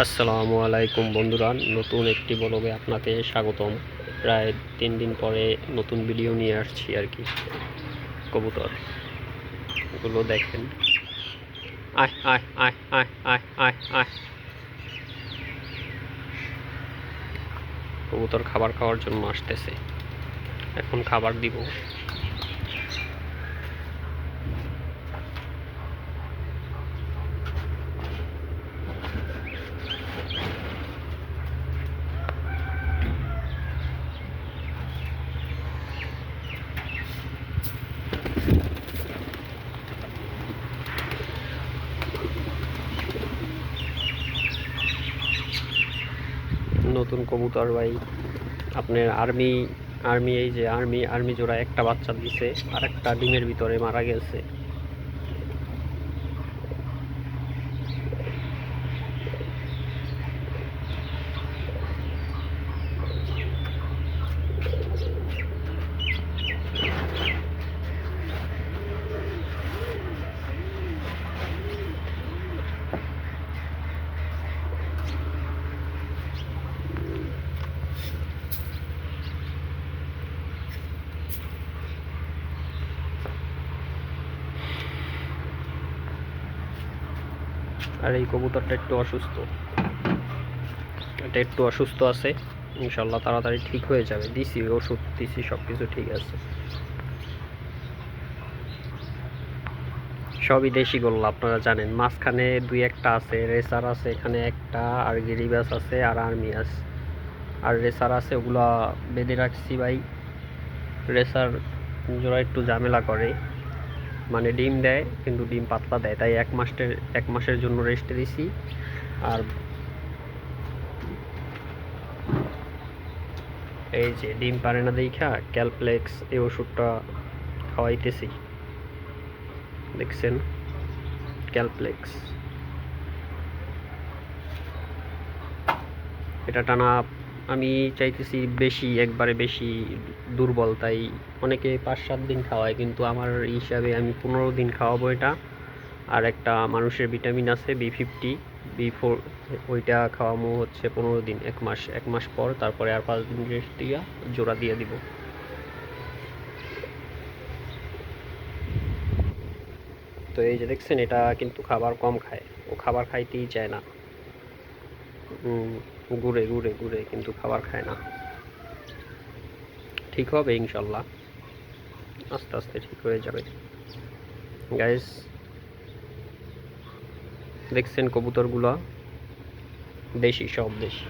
আসসালামু আলাইকুম বন্ধুরা, নতুন একটি ব্লগে আপনাকে স্বাগতম। প্রায় 3 দিন পরে নতুন ভিডিও নিয়ে আসছি আর কি। কবুতর গুলো দেখেন, আয় আয় আয় আয় আয় আয় আয়। কবুতর খাবার খাওয়ার জন্য আসতেছে, এখন খাবার দিব। নতুন কবুতর ভাই, আপনার আর্মি আর্মি এই যে আর্মি জোড়া একটা বাচ্চা দিছে, আর একটা ডিমের ভিতরে মারা গেছে। আর এই কবুতরটা একটু অসুস্থ আছে। ইনশাল্লাহ তাড়াতাড়ি ঠিক হয়ে যাবে। দিছি ওষুধ দিছি, সব কিছু ঠিক আছে। সবই দেশি গোল্লা, আপনারা জানেন। মাঝখানে দুই একটা আছে, রেসার আছে এখানে একটা, আর গিরিবাস আছে, আর আর্মি আছে, আর রেসার আছে। ওগুলা বেঁধে রাখছি ভাই। রেসার জোড়া একটু ঝামেলা করে, মানে ডিম দেয় কিন্তু ডিম পাতলা দেয়, তাই এক মাসের জন্য রেস্টে দিছি। আর এই যে ডিম পারে না দেখা ক্যালপ্লেক্স এই ওষুধটা খাওয়াইতেছি, দেখছেন? ক্যালপ্লেক্স এটা টানা আমি চাইতেছি বেশি, একবারে বেশি দুর্বল, তাই অনেকে 5-7 দিন খাওয়ায়, কিন্তু আমার হিসাবে আমি 15 দিন খাওয়াবো এটা। আর একটা মানুষের ভিটামিন আছে B50 B4, ওইটা খাওয়াবো হচ্ছে 15 দিন, এক মাস পর, তারপরে আর 5 দিন রেস্ট দিয়া জোড়া দিয়ে দিব। তো এই যে দেখছেন, এটা কিন্তু খাবার কম খায়, ও খাবার খাইতেই চায় না। ঘুরে ঘুরে ঘুরে কিন্তু খাবার খায় না। ঠিক হবে ইনশাল্লাহ, আস্তে আস্তে ঠিক হয়ে যাবে। গাইস, দেখছেন কবুতরগুলো দেশি, সব দেশি।